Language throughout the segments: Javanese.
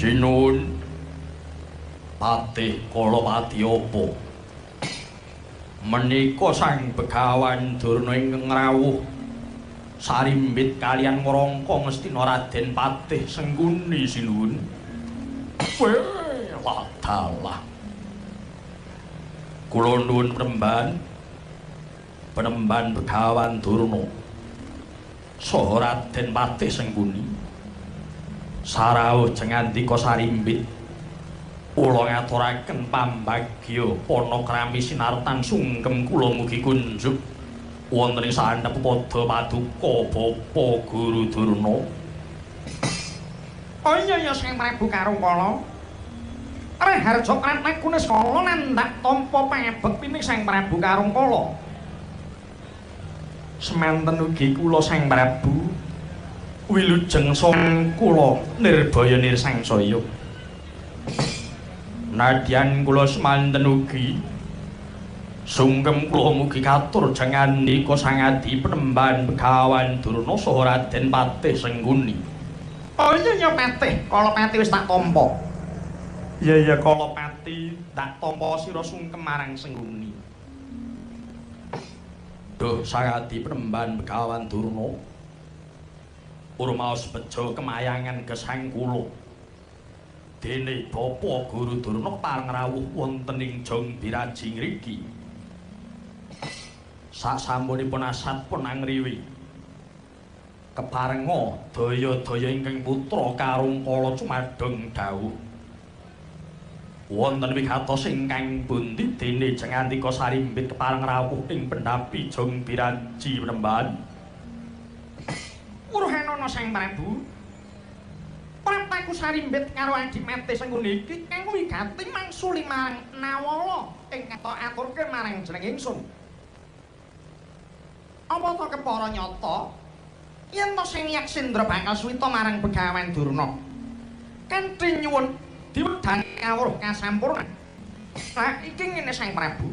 Sinun Patih Kalapati apa menika Sang Begawan Durna ingkang rawuh sarimbit kaliyan ngrangka Ngastina Raden Patih Sengguni Sinuwun. Wah, dalah. Kula nuwun penemban Begawan Durna saha Raden Patih Sengguni. Sarawuh jengandika sarimbit kula ngaturaken pambagya panakrami sinartan sungkem kula mugi kunjuk wonten ing sandhep pada paduka Bapa Guru Durna. Oh iya Sang Prabu Karangkala. Raharja Kratakune skala nandak tampa pangabektining Sang Prabu Karangkala. Semanten ugi kula Sang Prabu wilujeng sang kula nirbaya nirsangsaya. Nadyan kula semanten ugi sungkem kula mugi katur jengandika Sang Adi Penemban Begawan Durna saha Raden Patih Sengguni. Oh iya Patih, Kalapati wis tak tampa. Iya Kalapati tak tampa sira sungkem marang Sengguni. Duh Sang Adi Penemban Begawan Durna urmaos bejo kemayangan gesang kula. Dene Bapa Guru Durna pareng rawuh wonten ing Jong Biraji ngriki. Sasampunipun asat pun angriwi keparenga daya-daya ingkang putra Karangkala cumadeng dawuh. Wonten wigatos ingkang bundi dene jengandika sarimbit kepareng rawuh ing pendapi Jong Biraji Penemban. Urhanana Sang Prabu. Prataku sarimbit karo Adipati Sengguni iki kang wigati mangsuli marang Nawala ingkang tak aturke marang jeneng ingsun. Apa ta kepara nyata yen to Sang Yaksendra bakal suwita marang Begawan Durna. Kanthi nyuwun diwedhani kawruh kasampurna. Lah iki ngene Sang Prabu.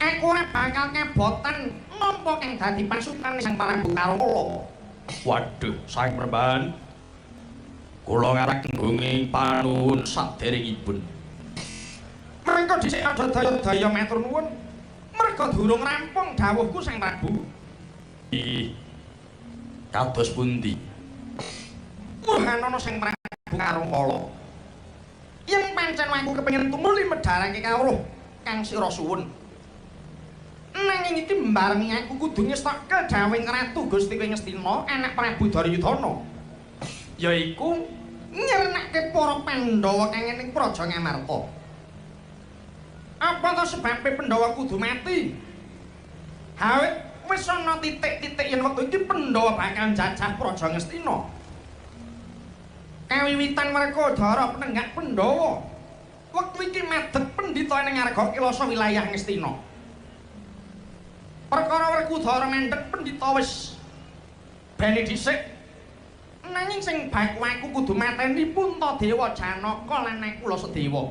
Aku ora bakal kebotan nampa kang dadi pasukan Sang Prabu Karangkala. Waduh, Sang Praban. Kula ngarep nggunging panuwun saderengipun. Mengko dhisik aja daya-daya matur nuwun. Merga durung rampung dawuhku Sang Prabu. Ih. Kados pundi? Urhanana Sang Prabu Karangkala. Yen pancen aku kepengin tumuli medharake kawruh kang sira suwun. Nanging iki mbarengi aku kudu ngestokke dawuhing Ratu Gusti Ngastina anak Prabu Daryudana. Yaiku nyernake para Pandhawa kang ing Praja Ngamarta. Apa to sebabe Pandhawa kudu mati? Hawit wis ana titik-titik yen wektu iki Pandhawa bakal njajah Praja Ngastina. Kawiwitan Werkudara penenggak Pandhawa. Wektu iki madeg pendhita ning Arga Kilasa wilayah Ngastina. Perkara Werkudara mendhek pendhita wis bali dhisik. Nanging sing baku aku kudu mateni Puntadewa Janaka lan Nakula Sedewa.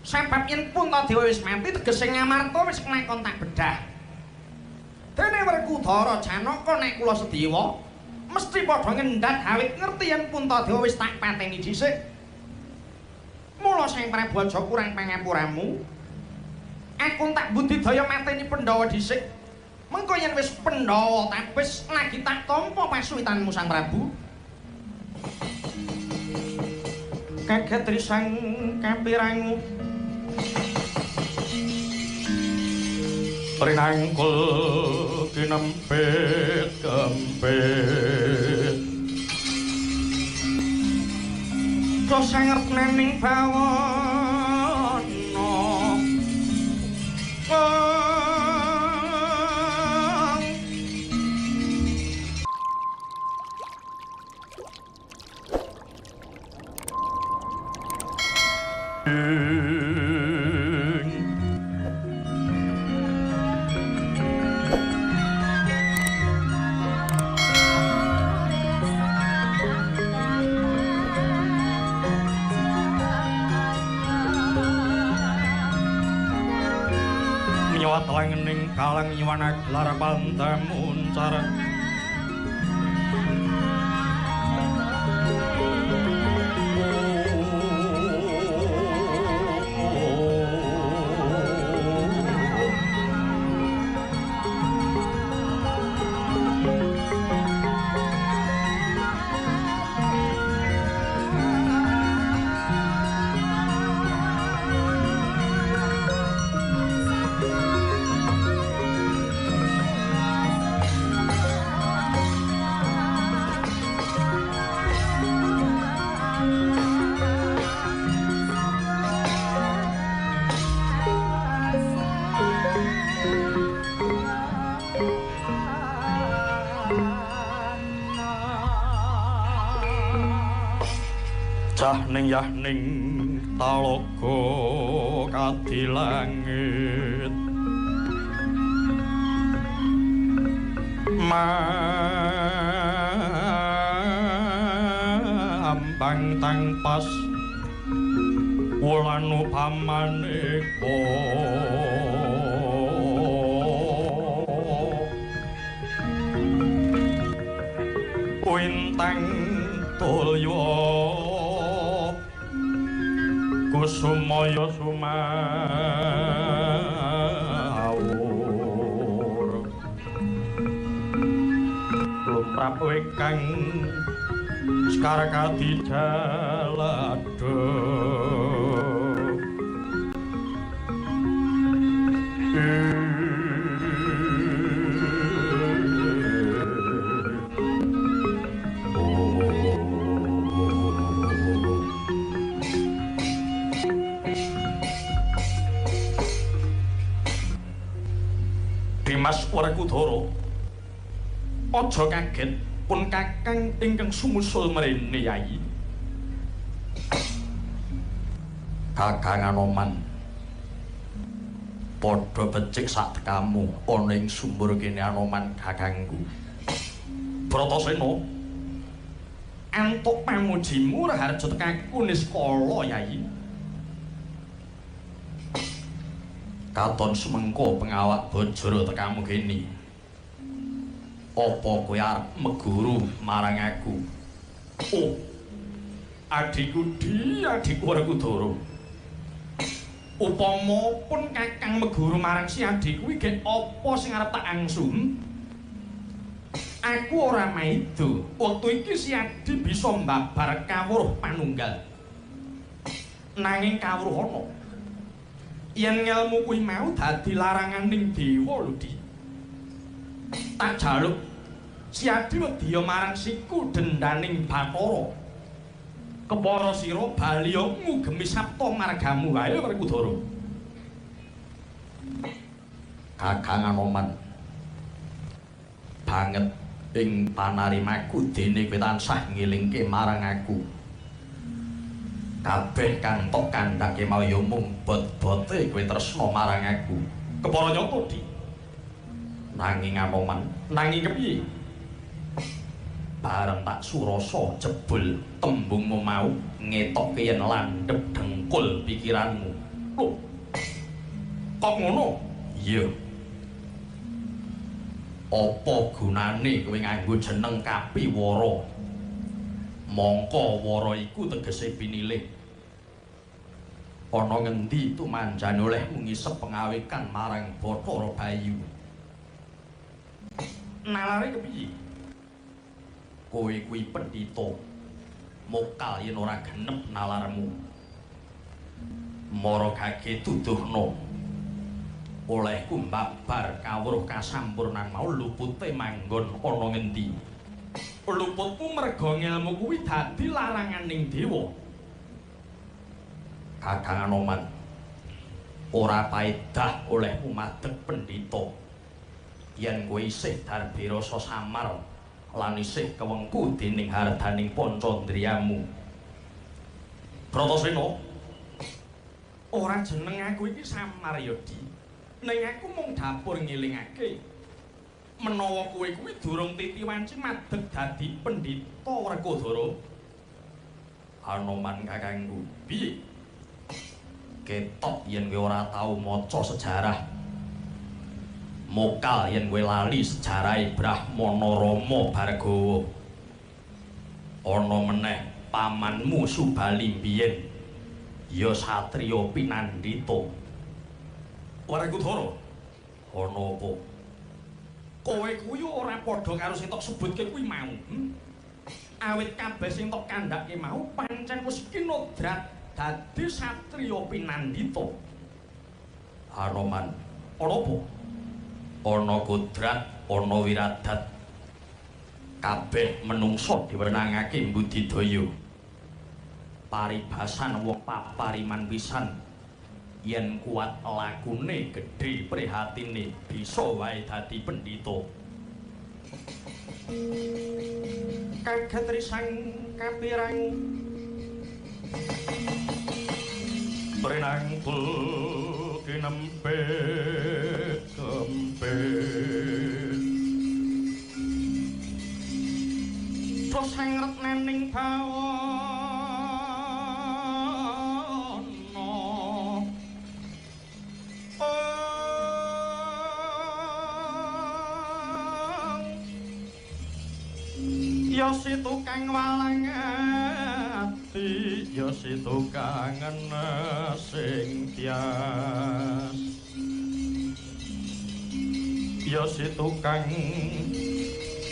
Sebab yen Puntadewa wis mati tegese Ngamarta wis kelakon tak bedah. Dene Werkudara Janaka Nakula Sedewa mesti padha ngendhat hawit ngerti yen Puntadewa wis tak pateni dhisik. Mula Sang Prabu aja kurang pangapuramu. Aku tak budidaya mateni Pandhawa dhisik. Mengko yen wis Pandhawa tapis lagi tak tampa pasuwitanmu Sang Prabu. Kaget risang kapirangu rinangkul kinempit kempit kasangertnening bawana Langening kalang nyuwana gelar pandamuncar cah ning yah ning talaga kadilangit ambang tang pas wulan upamaneka wintang tulya kusumaya sumawur lumrap wekang sekar kadijalada Dimas Werkudara aja kaget pun kakang ingkang sumusul mrene Yayi Kakang Anoman padha becik sak tekamu ana ing sumur kene Anoman kakangku Bratasena antuk pamujimu raharja tekaku niskala Yayi katon semengko pengawak bojoro tekamu kene apa kowe arep meguru marang aku oh adikku Werkudara upama pun kakang meguru marang si adikku iki apa sing arep tak angsun aku ora maido wektu iki si adi bisa mbabar kawruh panunggal nanging kawruh ana yen ngelmu kuwi mau dadi laranganing dewa lho Di tak jaluk si adi wedya marang siku dendaning Bathara kepara sira bali ngugemi sapta margamu wae Werkudara Kakang Anoman banget ing panarimaku dene kowe tansah ngelingke marang aku kabeh kang tok kandhake mau ya mung bot-bote kowe tresna marang aku kepara nyata Di nanging Anoman nanging kepiye bareng tak surasa jebul tembungmu mau ngetokke yen landhep dengkul pikiranmu lho kok ngono iya apa gunane kowe nganggo jeneng Kapiwara mongko wara iku tegese pinilih ana ngendi tumanjane oleh ngisep pengawekan marang Bathara Bayu nalare kepiye kowe kuwi pendhita mokal yen ora genep nalarmu mara kage tuduhna olehku mbabar kawruh kasampurnan mau lupute manggon ana ngendi luputmu merga ngelmu kuwi dadi laranganing dewa Kakang Anoman ora paedah olehmu madheg pendhita yen kowe isih darbe rasa samar lan isih kewengku dening hardaning pancandriyamu Bratasena ora jeneng aku iki samar ya Di ning aku mung dapur ngilingake menawa kowe kuwi durung titiwanci madheg dadi pendhita Werkudara Anoman kakangku piye ketok yen kowe ora tau maca sejarah mokal yen kowe lali sejarahe Brahmana Rama Bhargawa ana meneh pamanmu Subali biyen ya satriya pinandhita Werkudara ana apa kowe kuwi ora padha karo sing tok sebutke kuwi mau awit kabeh sing tok kandhake mau pancen wis kinodrat dadi satriya pinandhita Anoman ana apa ana kodrat ana wiradat kabeh menungsa diwenangake mbudidaya paribasan wong papariman pisan yen kuat lakune gedhe prihatine bisa wae dadi pendhita kaget risang kapirang Renang pul kinempet kempet terus hangret nening bawana ya si tukang walang ati ya si tukang sing tias ya si tukang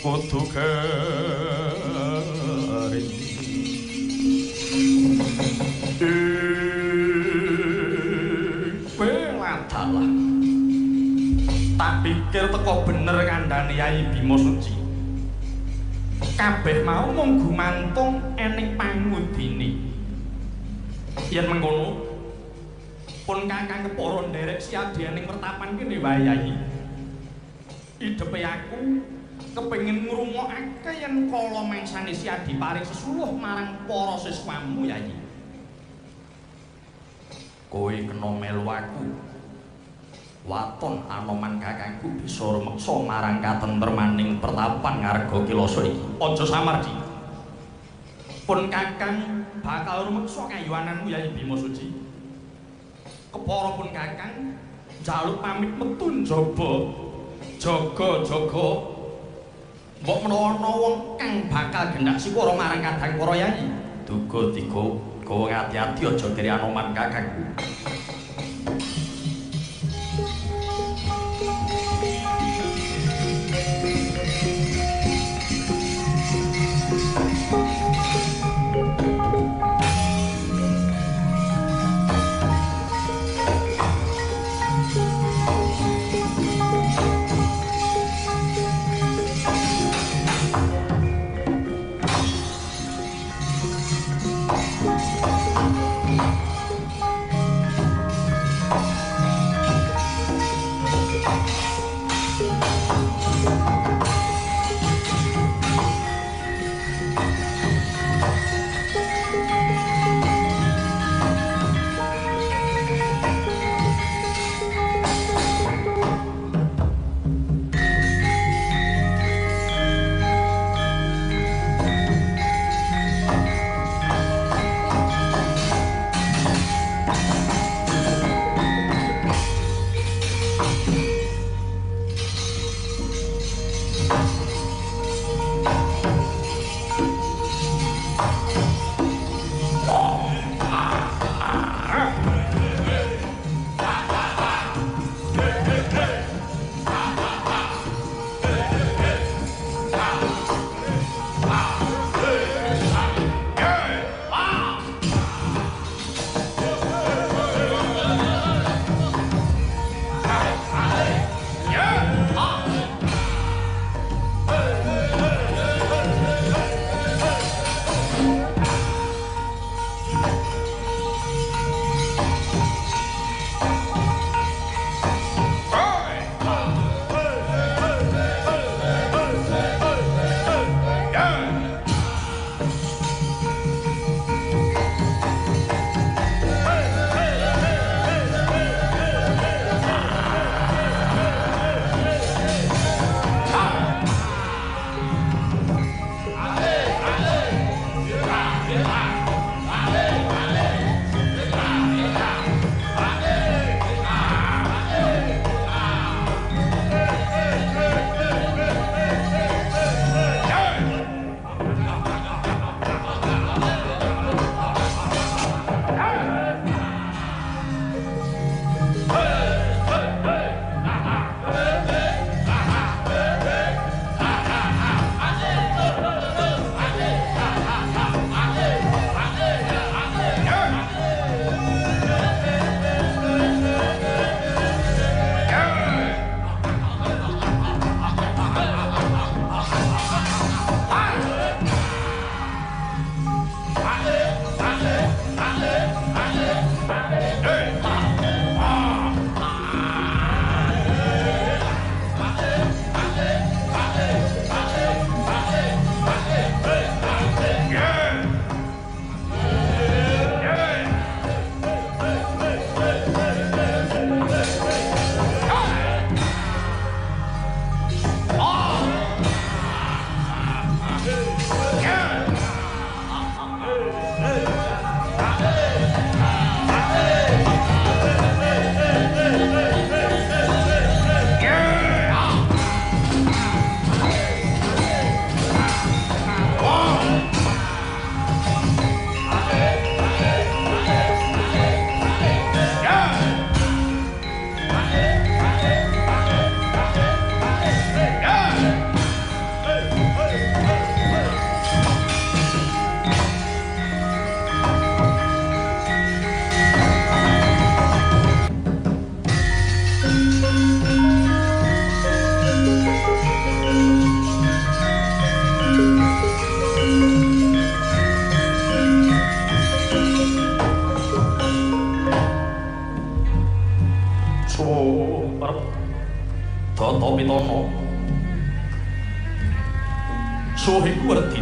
kudu garing pelatalah tak pikir teko bener kandhane Yai Bima Suci kabeh mau mung gumantung ening pangudine yen mengkono pun kakang kepara nderek siadi ening pertapan kene wae Yai idepe aku kepengin ngrungokake yen kala mengsane siadi paring sesuluh marang para siswamu Yai kowe kena melu aku waton Anoman kakangku bisa rumeksa marang katentremaning pertapan ngarga Kilasa iki. Aja samardi. Pun kakang bakal rumeksa kayuananmu Yai Bima Suci. Kepara pun kakang njaluk pamit metu njaba jaga-jaga. Mbok menawa ana wong kang bakal gendak sipara marang kadang para Yai. Duga tiga kowe ati-ati aja kiri Anoman kakangku.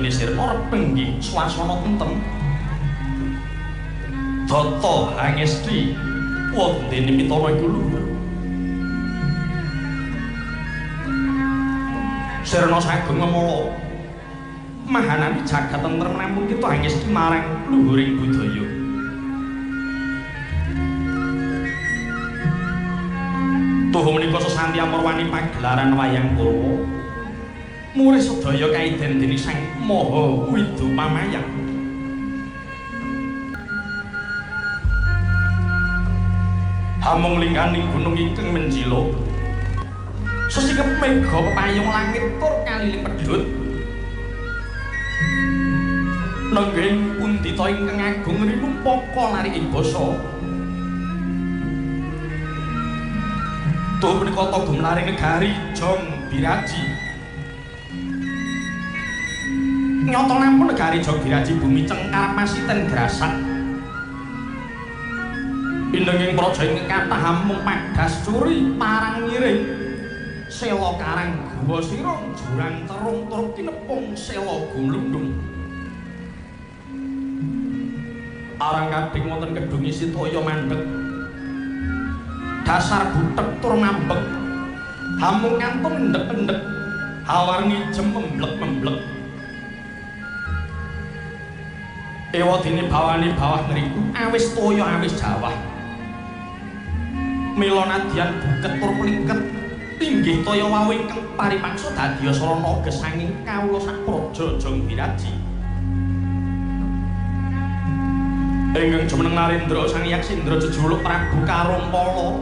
dene sirna repenggih swasana tentrem. Data Hangesti wondene mitana iku luhur. Sirna sageng ngemala mahanani jagat tentrem namung kita Hangesti marang luhuring budaya. Tuhu menika sesanti amurwani pagelaran wayang Purwa. Murih sedaya kaiden dening Sang Maha Widupamayang. Hamung lingganing gunung ingkang menjila. Sesikep mega pepayung langit tur kaliling pedhut. Nengging pundita ingkang agung rinupaka lariking basa. Tuh menika ta gumlaring negari Jong Biraji. Nyata nampun negari Jong Biraji bumi cengkar masiten grasak. Indenging praja ingkang kathah hamung padas curi parang ngiring. Sela karang guwa sira jurang terung tur kinepung sela gumlundung. Arang kadhing wonten kedung isi toya mandheg. Dasar butek tur ngambek hamung ngantun endek-endek hawarni jem memblek-memblek ewadene bawani bawah ngriku awis toya awis jawah mila nadyan buket tur plingket inggih toya wau ingkang paripaksa dadi sarana gesanging kawula sak praja Jong Biraji. Ingkang jumeneng Narendra Sang Yaksindra jejuluk Prabu Karumpala.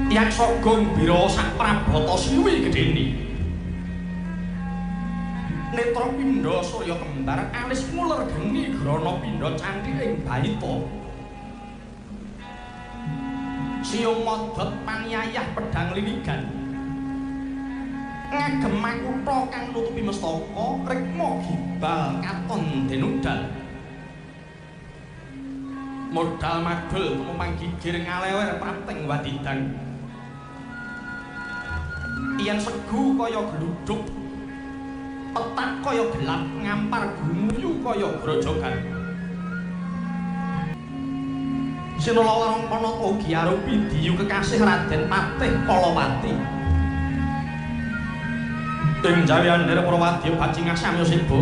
Yaksa Gombira sak Prabata siwi gedene. Netra pindha Surya kembar alis nguler geni grana pindha canthi ing baita. Siung modot paniayah pedhang liligan. Ngagem makutha kang nutupi mestaka rikma gibal katon denudal. Modal madul tumupang gigir ngalewer prateng wadidang. Yen segu kaya gluduk, petak kaya gelap, ngampar gumuyu kaya grojogan. Sinala Warangkana ugi arupi diyu kekasih Raden Patih Kalawati. Ing jawiandhir Prawadya bajingan samya siba.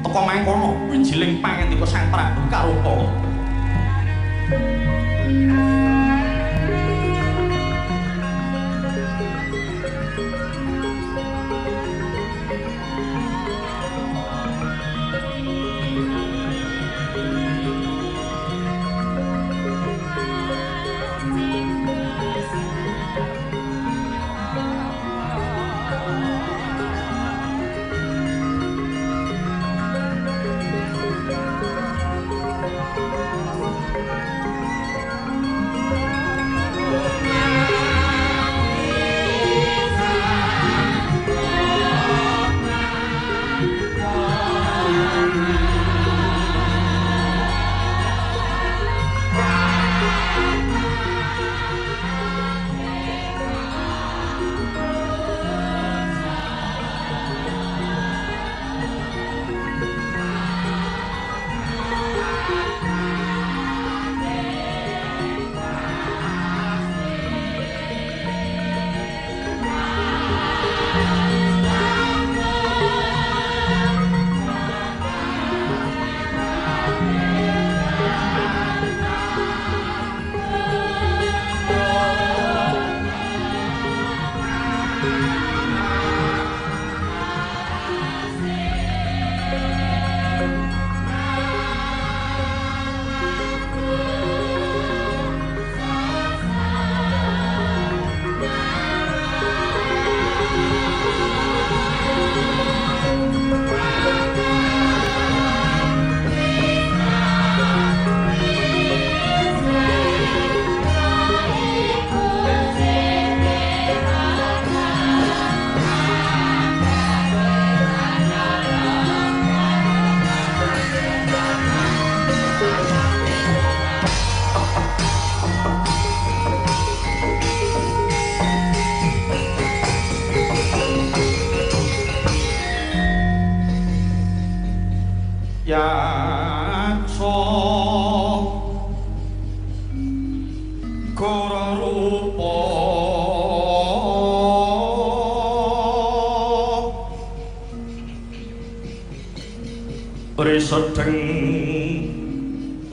Teka mangkono wijiling pangandika Sang Prabu Karumpala. yaksa kara rupa risedeng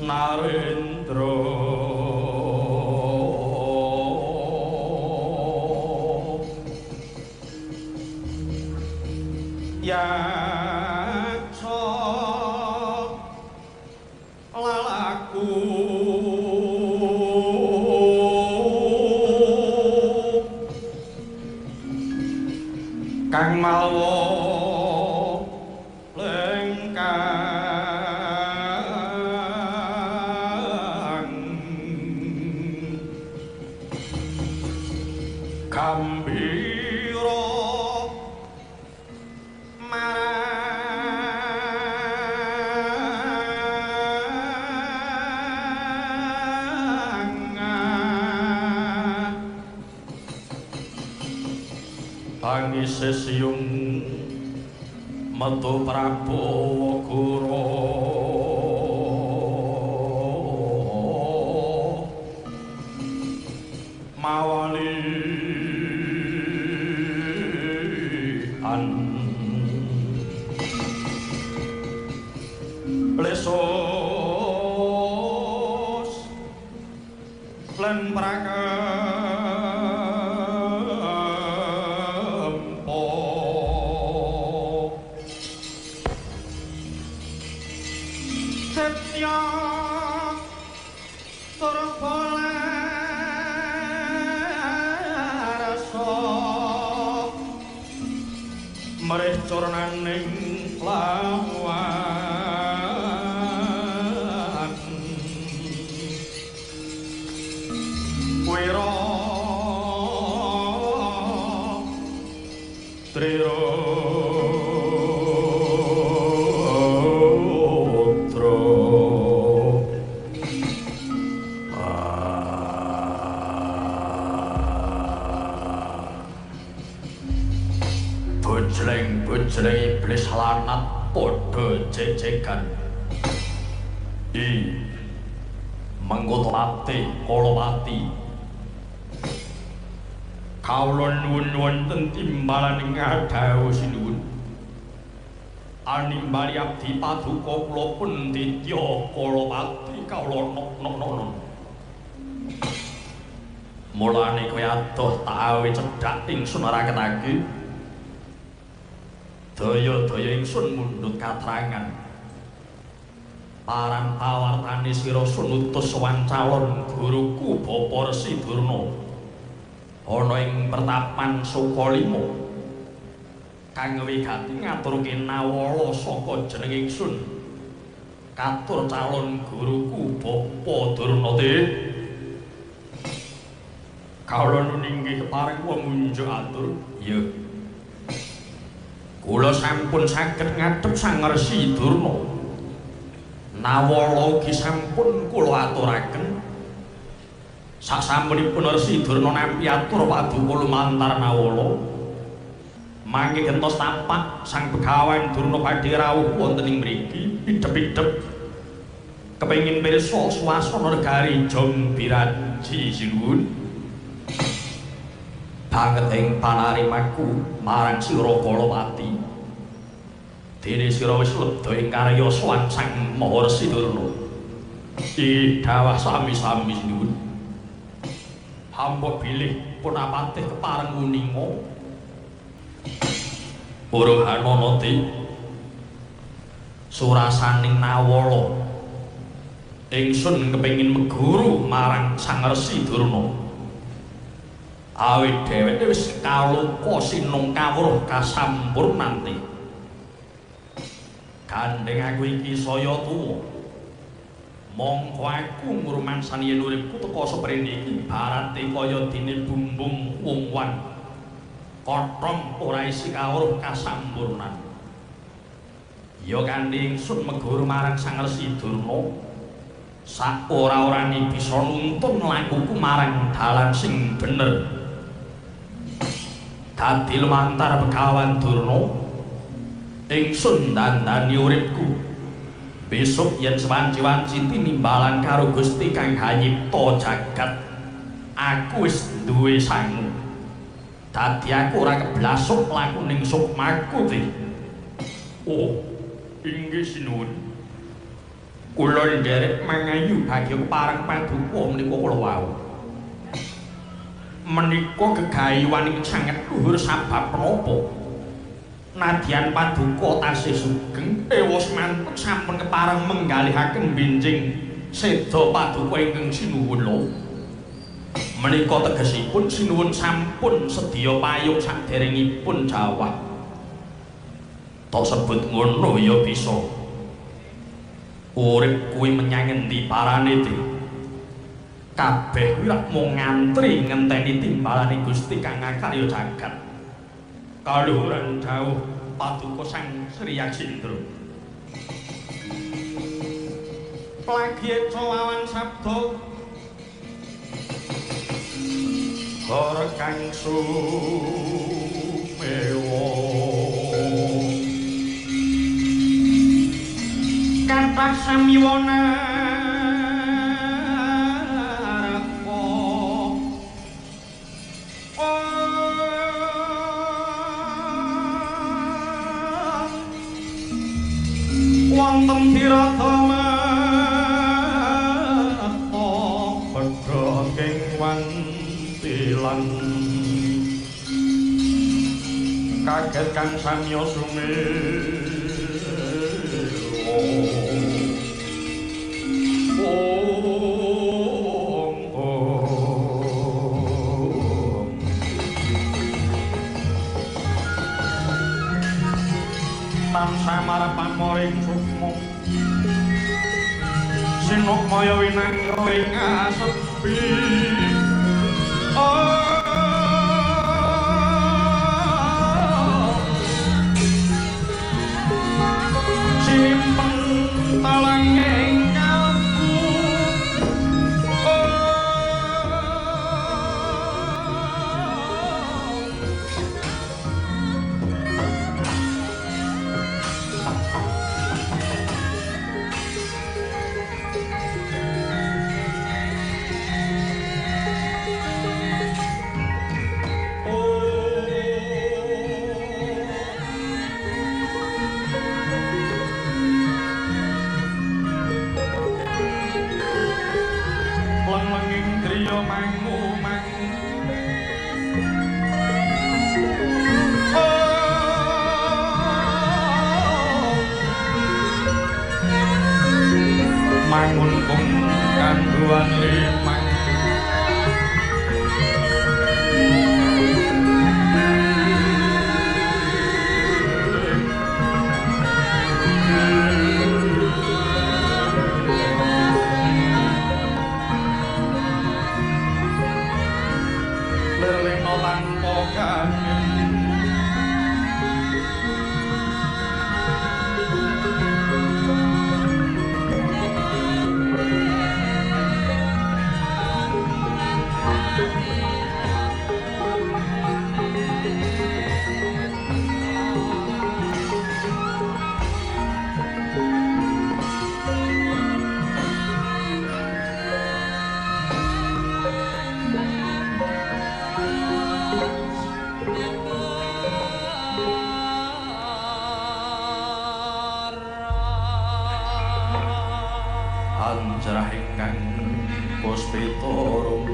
narendra yaksa lalaku kang mawa lengkang gambira pangise siung metu Prabowo Guru mawali an lesos lan setya turbalarasa mereh cornaning lawan wira triro bojleng iblis lanat padha jejegan Menggotolati Kolowati kawula nuwun wonten timbalan ngadhawu sinuwun animbali abdi paduka kula Pendhita Kolowati kawula nok mulane kowe adoh tak awe cedhak ingsun raketake daya-daya ingsun mundhut katrangan parang pawartane sira sunutus sowan calon guruku Bapa Resi Durna ana ing pertapan Sukalima kang wigati ngaturke nawala saka jeneng ingsun katur calon guruku Bapa Durna kawula nuninggih kepareng pamunjuk atur ya kula sampun saged ngadhep Sang Resi Durna nawala ugi sampun kula aturaken sasampunipun Resi Durna nampi atur paduka lumantar nawala mangke gentos tapak Sang Begawan Durna badhe rawuh wonten ing mriki pidhep-pidhep kepengin pirsa swasana negari Jombiraji sinuwun banget ing panarimaku marang sira Kolowati dene sira wis lebda ing karya sowan Sang Maha Resi Durna dawah sami-sami sinuwun hamba bilih punapatih kepareng uninga Para Hananati surasaning nawala ingsun kepengin meguru marang Sang Resi Durna awit dheweke wis kaluka sinung kawruh kasampurnanti gandeng aku iki saya tuwa mongko aku ngrumansani yen uripku teka seprene iki barate kaya dene bumbung wungwan kothong ora isi kawruh kasampurnan ya kanthi ingsun meguru marang Sang Resi Durna sak ora-orane bisa nuntun lakuku marang dalan sing bener dadi lumantar Begawan Durna ingsun dandani uripku besok yen sewanci-wanci tinimbalan karo Gusti kang nyipta jagat aku wis duwe sangu dadi aku ora keblasuk mlaku ning sukmaku te. Oh inggih sinuwun kula nderek mangayu bagya parang paduka menika kula wau menika gegayuhan sanget luhur sabab menapa nadyan paduka tasih sugeng ewas mantep sampun kepareng menggalihaken benjing seda paduka ingkang sinuwun lho menika tegesipun sinuwun sampun sedya payung saderengipun jawah tok sebut ngono ya bisa urip kuwi menyang endi parane te kabeh kuwi mung ngantri ngenteni timbalane Gusti kang ngakarya jagat kaluhuran dawuh paduka Sang Sri Yaksindra lagi lawan sabda Hara kang sumewa kathah samiwana wonten tiratama padha ing wantilan kaget kang samya sumewa tansah marapan moring sukma sinukmaya winangra ing asepi simpen talang ing kalbu mangun kung kanduan limang leleno tanpa kangen anjrah ingkang puspitorum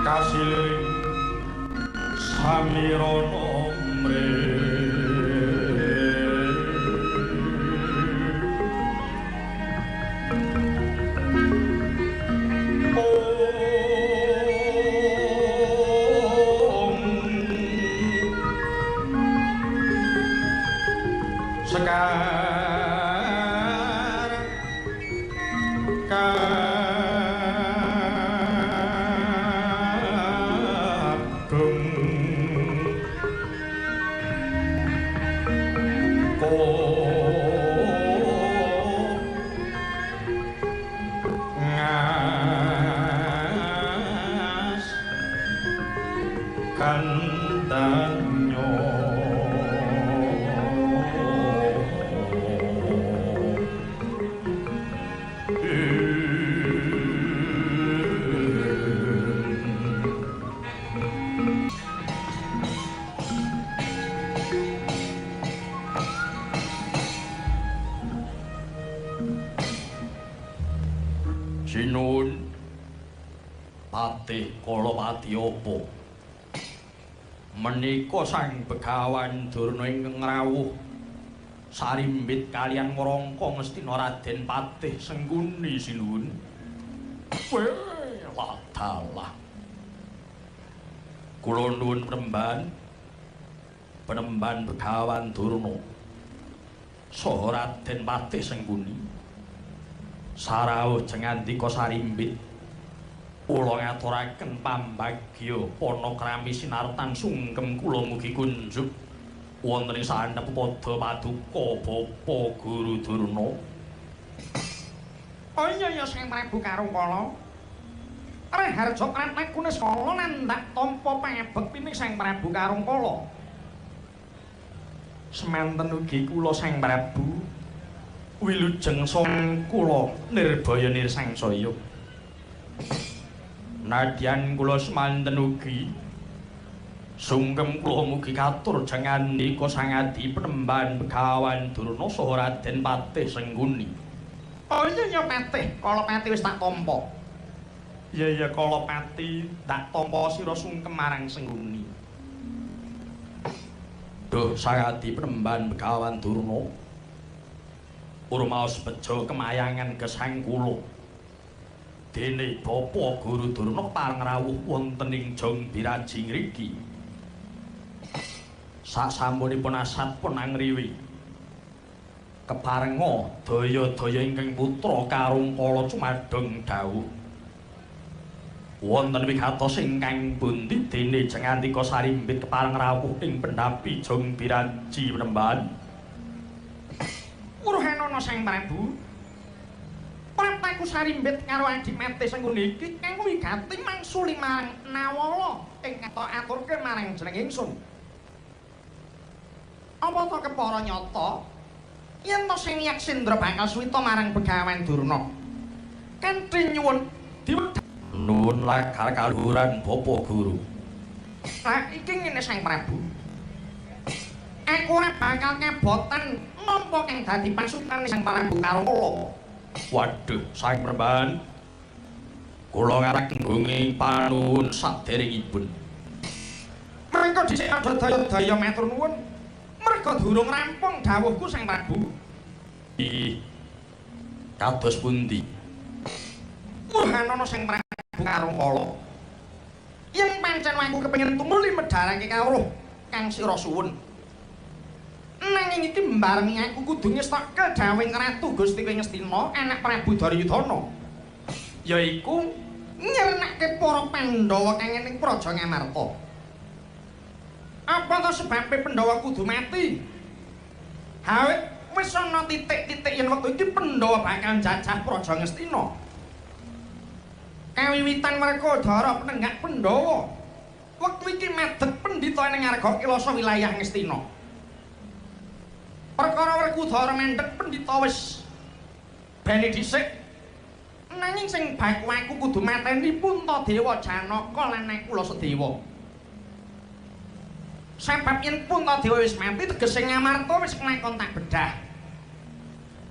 kasiling samirana mre kandanyo Sinun Patih Kalapati apa? Menika Sang Begawan Durna ingkang rawuh sarimbit kalian ngrangka Ngastina Raden Patih Sengguni Sinun. Wah, dalah. Kula nuwun penemban Begawan Durna saha Raden Patih Sengguni. Sarawuh jengandika sarimbit kula ngaturaken pambagya panakrami sinartan sungkem kula mugi kunjuk wonten ing sandhep pada paduka Bapa Guru Durna. Oh iya Sang Prabu Karangkala. Raharja Krataguna Skala nandak tampa pangabektining Sang Prabu Karangkala. Semanten ugi kula Sang Prabu wilujeng sang kula nirbaya nirsangsaya. Nadyan kula semanten ugi sungkem kula mugi katur jengandika Sang Adi Penemban Begawan Durna saha Raden Patih Sengguni. Oh iya Patih, Kalapati wis tak tampa. Iya Kalapati tak tampa sira sungkem marang Sengguni. Duh Sang Adi Penemban Begawan Durna urmaos bejo kemayangan gesang kula. Dene Bapa Guru Durna pareng rawuh wonten ing Jong Biraji ngriki. Sasampunipun asatipun angriwi keparenga daya-daya ingkang putra Karangkala cumadeng dawuh. Wonten wigatos ingkang pundi dene jengandika sarimbit kepareng rawuh ing pendhapi Jong Biraji Penemban. Urhanana Sang Prabu. Prataku sarimbit karo Adi Patih Sengguni iki kang wigati mangsuli marang Nawala ingkang tak aturke marang jeneng ingsun. Apa ta kepara nyata yen to Sang Yaksendra bakal suwita marang Begawan Durna. Kanthi nyuwun diwedhar nuwun lakar kaluhuran Bapa Guru. Lah iki ngene Sang Prabu. Aku ora bakal kebotan nampa kang dadi pasukan Sang Prabu Karangkala. Waduh, Sang Praban. Kula ngaraken bengi panuwun saderengipun. Mangka dhisik ada daya-daya matur nuwun. Merga durung rampung dawuhku Sang Prabu. Ih. Kados pundi? Urhanana Sang Prabu Karangkala. Yen pancen aku kepengin tumuli medharake kawruh kang sira suwun. Nanging iki mbarengi aku kudu ngestokke dawing Ratu Gusti Ngastina anak Prabu Daryudana. Yaiku nyernakke para Pandhawa kang ing Praja Ngamarta. Apa to sebabe Pandhawa kudu mati? Hawit wis ana titik-titik yen wektu iki Pandhawa bakal jajah Praja Ngastina. Kawiwitan Werkudara penenggak Pandhawa. Wektu iki medhet pendhita ning Arga Kilasa wilayah Ngastina. Perkara Werkudara mendhet pendhita wis bali dhisik. Nanging sing baku aku kudu mateni Puntadewa Janaka lan Nakula Sedewa. Sebab yen Puntadewa wis mati tegese Ngamarta wis kelakon tak bedah.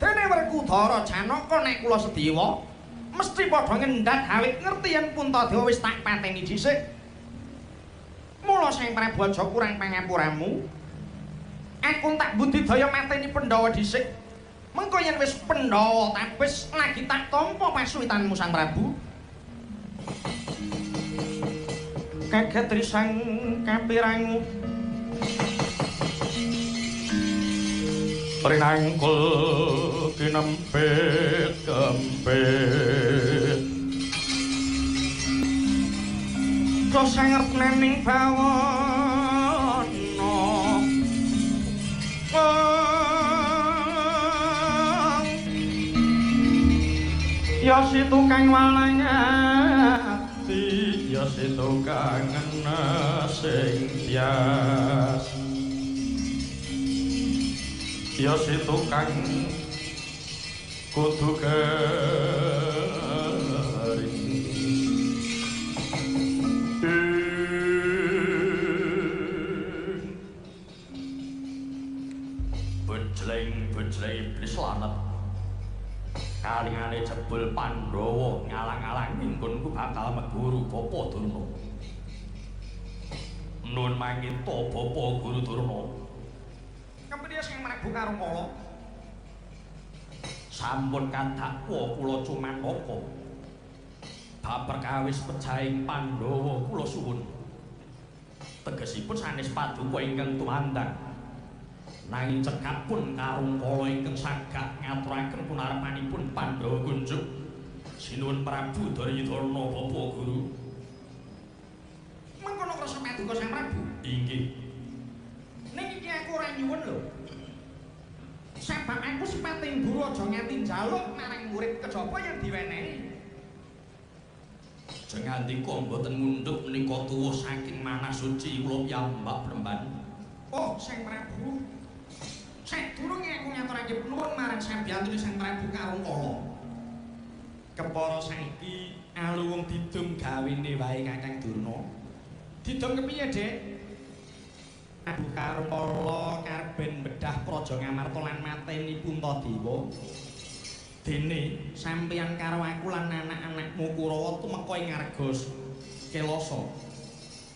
Dene Werkudara Janaka Nakula Sedewa mesti padha ngendhat awit ngerti yen Puntadewa wis tak pateni dhisik. Mula Sang Prabu aja kurang pangapuramu. Aku tak budidaya mateni Pandhawa dhisik. Mengko yen wis Pandhawa tapis lagi tak tampa pasuwitanmu Sang Prabu. Kaget risang kapirangu. Rinangkul kinempit kempit Dosanget nening bawana Ya si tukang walang ati ya si tukang sing tias ya si tukang kudu garing bejleng iblis lanat Kalingane jebul Pandhawa ngalang-alang ingkunku bakal meguru Bapa Durna. Nuwun mangita Bapa Guru Durna. Kepriye sing Prabu Karangkala? Sampun kadakwa kula cumanaka. Bab perkawis pejahing Pandhawa kula suwun. Tegesipun sanes paduka ingkang tumandang. Nanging cekapun Karangkala ingkang saged ngaturaken punarepanipun Pandhawa kunjuk. Sinuwun Prabu Duryudana Bapa Guru. Mengkono krasa paduka Sang Prabu. Inggih. Ning iki aku ora nyuwun lho. Sebab aku sepating guru aja nganti njaluk marang murid kejaba yang diwenehi. Aja ngandika mboten mundhut menika tuwuh saking manah suci kula piyambak Plemban. Oh, Sang Prabu. Sadurunge aku ngaturake nuwun marang sampeyan Sang Prabu Karangkala. Kepara saiki aluwung didum gawene wae Kakang Durna. Didum kepiye, Dek? Prabu Karangkala karben bedah praja Ngamarta lan mateni Puntadewa. Dene sampeyan karo aku lan anak-anakmu Kurawa tumeka ing Argos Kelasa.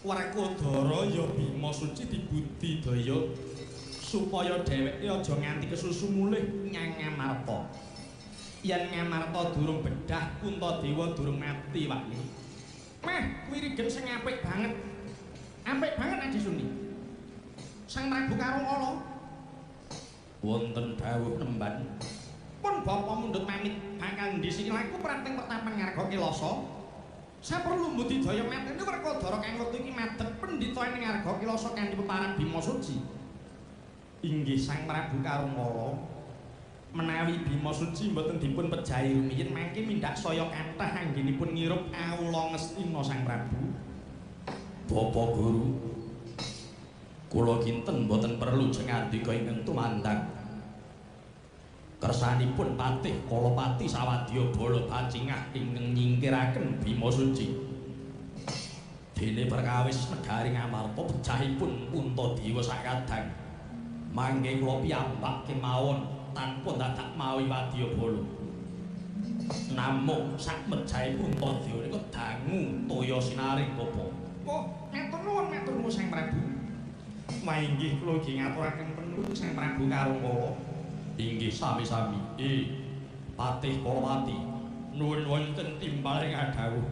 Werkodara ya Bima Suci dibudidaya supaya dheweke aja nganti kesusu mulih nyang Ngamarta. Yen Ngamarta durung bedah Puntadewa durung mati wae. Meh, kuwi rigen sing apik banget. Apik banget Adi Suni. Sang Prabu Karangkala Wonten dawuh nemban. Pun bapa mundhut pamit bakal ndhisiki laku prateng pertapan ngarga Kilasa. Saperlu mbudidaya mateni Werkodara kang wektu iki madhep pendhita ing ngarga Kilasa kanthi peparan Bima Suci. Inggih Sang Prabu Karangkala. Menawi Bima Suci mboten dipun pejahi rumiyin mangke mindhak saya kathah anggenipun ngirup kawula ngestina Sang Prabu. Bapa Guru. Kula kinten mboten perlu jengandika ingkang tumandang. Kersanipun Patih Kalapati Sawadya Bala Bacingah ingkang nyingkiraken Bima Suci. Dene perkawis negari Ngamarta pejahipun Puntadewa sakadang. Mangke kula piyambak kemawon tanpa dadak mawi wadyabala. Namung sak mejahe Puntadewa niku dangu toya sinaring Bapa. Oh, matur nuwun Sang Prabu. Mainggih kula nggih ngaturaken penuhun Sang Prabu Karangkala. Inggih sami-sami. Patih Kalapati nuwun wonten timbaling adhawuh.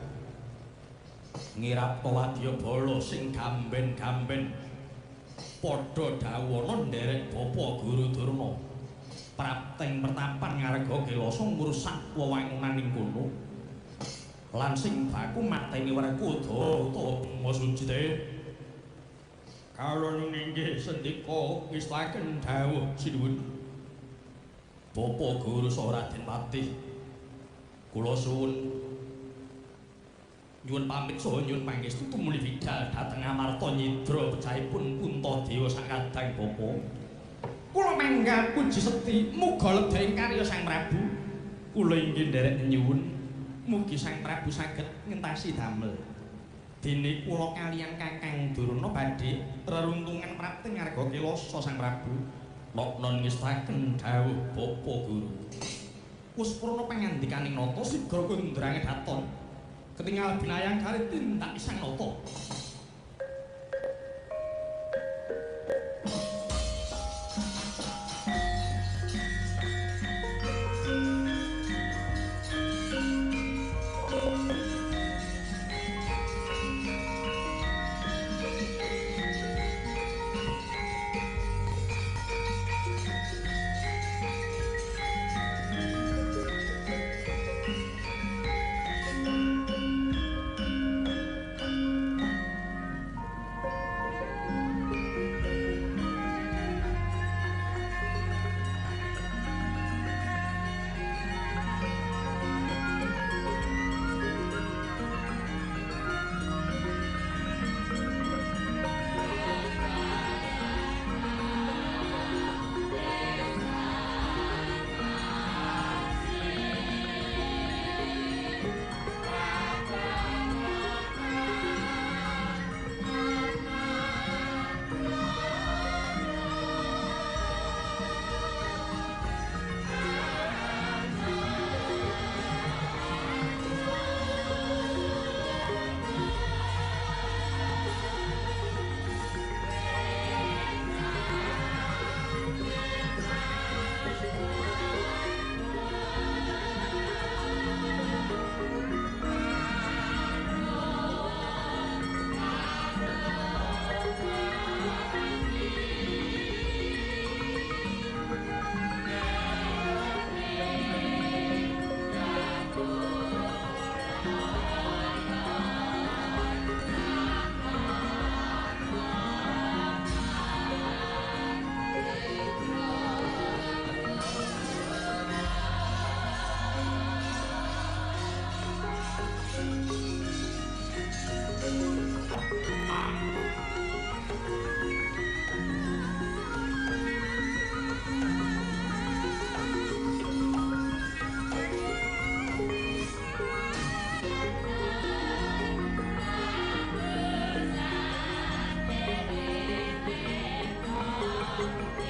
Ngirapta wadyabala sing gamben-gamben padha dawuhana nderek Bapa Guru Durna. Prapteng pertapan ngarga Kilasa ngrusak wewangunan ing kono. Lan sing baku mateni Werkodara utawa Bima Suci te. Kalon inggih sendika ngestaken dawuh sinuwun. Bapa Guru saha Raden Patih. Kula suwun nyuwun pamit saha nyuwun pangestu tumuli bidhal dhateng Amarta nyidra pejahipun Puntadewa sakadang Bapa. Kula manggal puji sekti muga ledha ing karya Sang Prabu. Kula inggih nderek nyuwun mugi Sang Prabu saged ngentasi damel. Dene kula kaliyan Kakang Durna badhe reruntungan prapteng ngarga Kilasa Sang Prabu. Loknon ngestaken dawuh Bapa Guru. Puspurna pangandikaning nata sigra kundrange daton. Ketingal binayang kali tindak Sang Nata.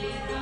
Ira